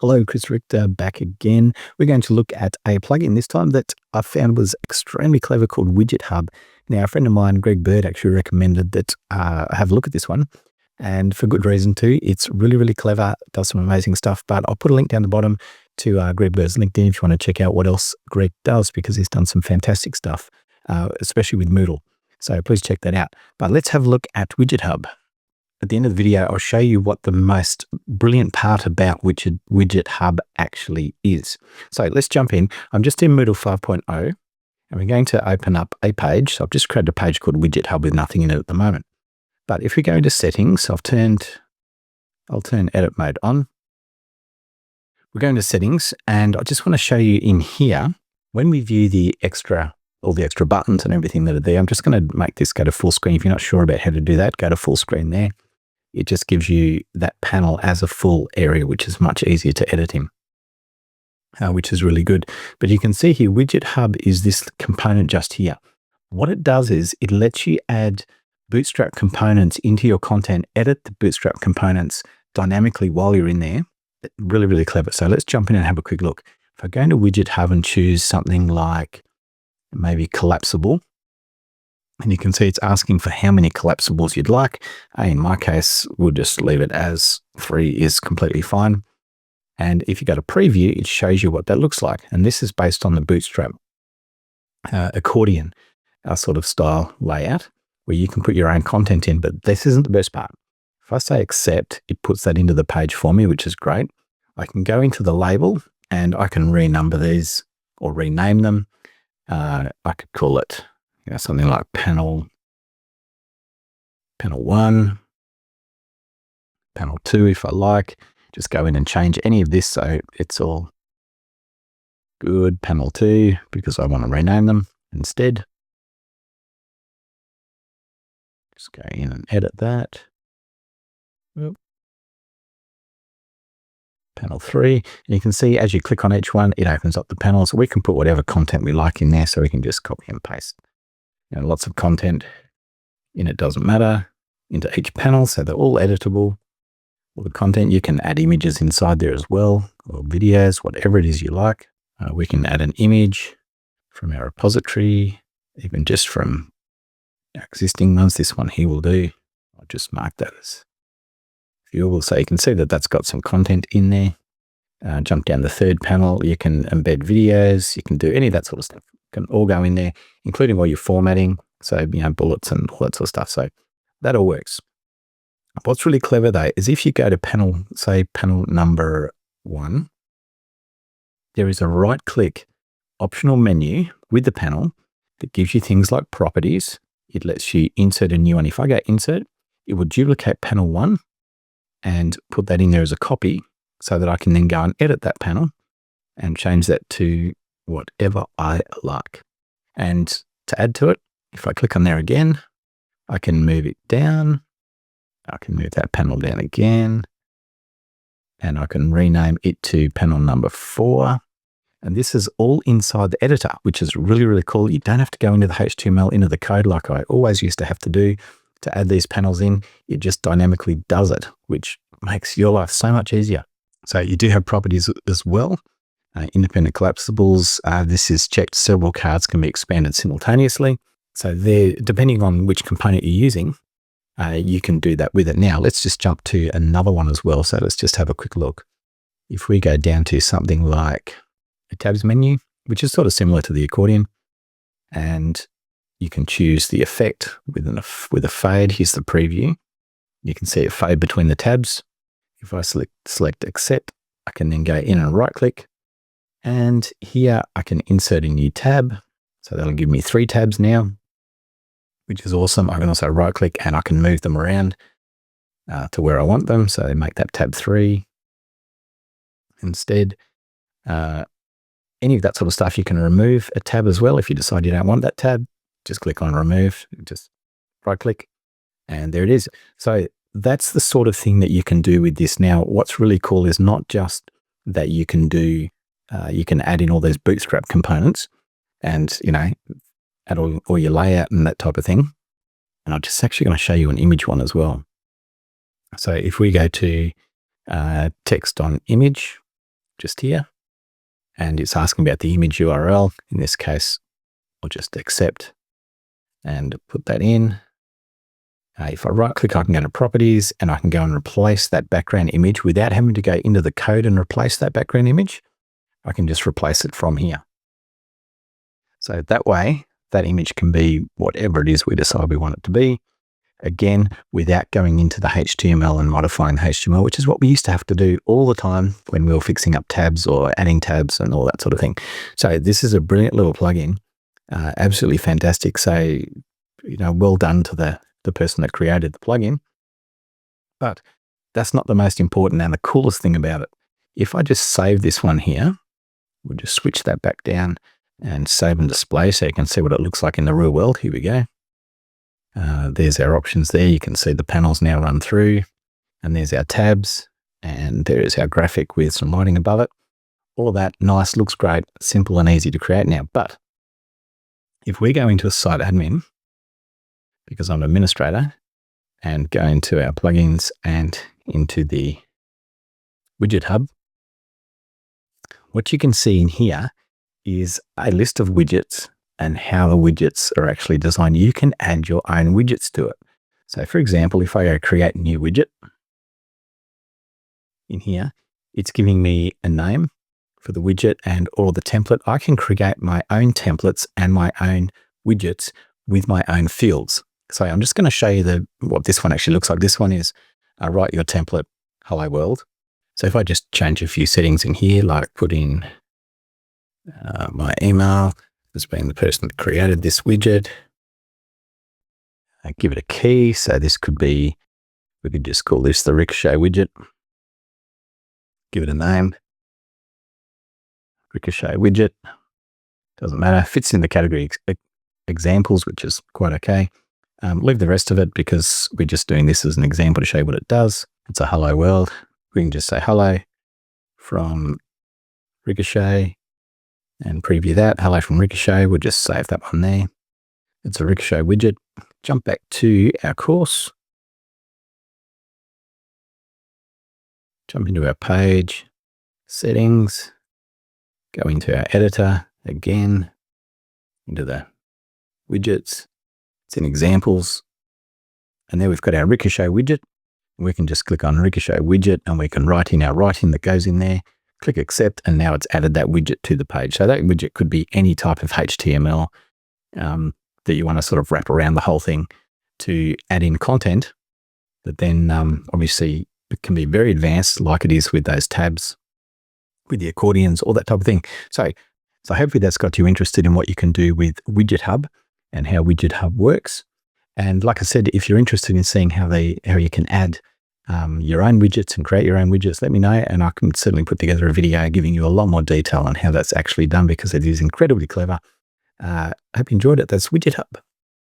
Hello, Chris Richter back again. We're going to look at a plugin this time that I found was extremely clever called Widget Hub. Now, a friend of mine, Greg Bird, actually recommended that I have a look at this one, and for good reason too. It's really, really clever, does some amazing stuff, but I'll put a link down the bottom to Greg Bird's LinkedIn if you want to check out what else Greg does, because he's done some fantastic stuff, especially with Moodle. So please check that out. But let's have a look at Widget Hub. At the end of the video, I'll show you what the most brilliant part about Widget Hub actually is. So let's jump in. I'm just in Moodle 5.0, and we're going to open up a page. So I've just created a page called Widget Hub with nothing in it at the moment. But if we go into settings, I'll turn edit mode on. We're going to settings, and I just want to show you in here, when we view all the extra buttons and everything that are there, I'm just going to make this go to full screen. If you're not sure about how to do that, go to full screen there. It just gives you that panel as a full area, which is much easier to edit in, which is really good. But you can see here, Widget Hub is this component just here. What it does is it lets you add Bootstrap components into your content, edit the Bootstrap components dynamically while you're in there. Really, really clever. So let's jump in and have a quick look. If I go into Widget Hub and choose something like maybe collapsible, and you can see it's asking for how many collapsibles you'd like. In my case, we'll just leave it as 3 is completely fine. And if you go to preview, it shows you what that looks like. And this is based on the Bootstrap accordion sort of style layout, where you can put your own content in, but this isn't the best part. If I say accept, it puts that into the page for me, which is great. I can go into the label and I can renumber these or rename them. I could call it something like panel 1, panel 2 if I like. Just go in and change any of this so it's all good. Panel 2, because I want to rename them instead. Just go in and edit that. Oop. Panel 3, and you can see as you click on each one, it opens up the panel. So we can put whatever content we like in there, so we can just copy and paste. Lots of content in it, doesn't matter, into each panel, so they're all editable. All the content, you can add images inside there as well, or videos, whatever it is you like. We can add an image from our repository, even just from existing ones. This one here will do. I'll just mark that as viewable, so you can see that that's got some content in there. Jump down the third panel, you can embed videos, you can do any of that sort of stuff. Can all go in there, including all your formatting, so bullets and all that sort of stuff. So that all works. What's really clever though is if you go to panel, say panel number 1, there is a right-click optional menu with the panel that gives you things like properties. It lets you insert a new one. If I go insert, it will duplicate panel 1 and put that in there as a copy, so that I can then go and edit that panel and change that to whatever I like. And to add to it, if I click on there again, I can move it down. I can move that panel down again, and I can rename it to panel number 4. And this is all inside the editor, which is really, really cool. You don't have to go into the HTML, into the code like I always used to have to do to add these panels in. It just dynamically does it, which makes your life so much easier. So you do have properties as well. Independent collapsibles, this is checked. Several cards can be expanded simultaneously. So there, depending on which component you're using, you can do that with it. Now let's just jump to another one as well. So let's just have a quick look. If we go down to something like a tabs menu, which is sort of similar to the accordion, and you can choose the effect with a fade. Here's the preview. You can see it fade between the tabs. If I select accept, I can then go in and right click. And here I can insert a new tab. So that'll give me 3 tabs now, which is awesome. I can also right click and I can move them around to where I want them. So make that tab 3 instead. Any of that sort of stuff, you can remove a tab as well. If you decide you don't want that tab, just click on remove, just right click, and there it is. So that's the sort of thing that you can do with this. Now, what's really cool is not just that you can do, you can add in all those Bootstrap components and, add all your layout and that type of thing. And I'm just actually going to show you an image one as well. So if we go to text on image, just here, and it's asking about the image URL. In this case, I'll just accept and put that in. If I right click, I can go to properties and I can go and replace that background image without having to go into the code and replace that background image. I can just replace it from here. So that way, that image can be whatever it is we decide we want it to be. Again, without going into the HTML and modifying the HTML, which is what we used to have to do all the time when we were fixing up tabs or adding tabs and all that sort of thing. So this is a brilliant little plugin, absolutely fantastic. So, well done to the person that created the plugin. But that's not the most important and the coolest thing about it. If I just save this one here, we'll just switch that back down and save and display so you can see what it looks like in the real world. Here we go. There's our options there. You can see the panels now run through, and there's our tabs, and there is our graphic with some lighting above it. All that nice, looks great, simple and easy to create now. But if we go into a site admin, because I'm an administrator, and go into our plugins and into the widget hub, what you can see in here is a list of widgets and how the widgets are actually designed. You can add your own widgets to it. So for example, if I go create a new widget in here, it's giving me a name for the widget and all the template. I can create my own templates and my own widgets with my own fields. So I'm just going to show you what this one actually looks like. This one is write your template, hello world. So if I just change a few settings in here, like put in my email as being the person that created this widget, give it a key. So this could be, we could just call this the Ricochet widget. Give it a name, Ricochet widget. Doesn't matter, fits in the category examples, which is quite okay. Leave the rest of it because we're just doing this as an example to show you what it does. It's a hello world. We can just say hello from Ricochet and preview that. Hello from Ricochet. We'll just save that one there. It's a Ricochet widget. Jump back to our course. Jump into our page, settings, go into our editor again, into the widgets. It's in examples. And there we've got our Ricochet widget. We can just click on Ricochet widget and we can write in our writing that goes in there. Click accept, and now it's added that widget to the page. So that widget could be any type of HTML that you want to sort of wrap around the whole thing to add in content that then obviously it can be very advanced, like it is with those tabs, with the accordions, all that type of thing. So hopefully that's got you interested in what you can do with Widget Hub and how Widget Hub works. And like I said, if you're interested in seeing how you can add your own widgets and create your own widgets, let me know, and I can certainly put together a video giving you a lot more detail on how that's actually done, because it is incredibly clever. I hope you enjoyed it. That's Widget Hub.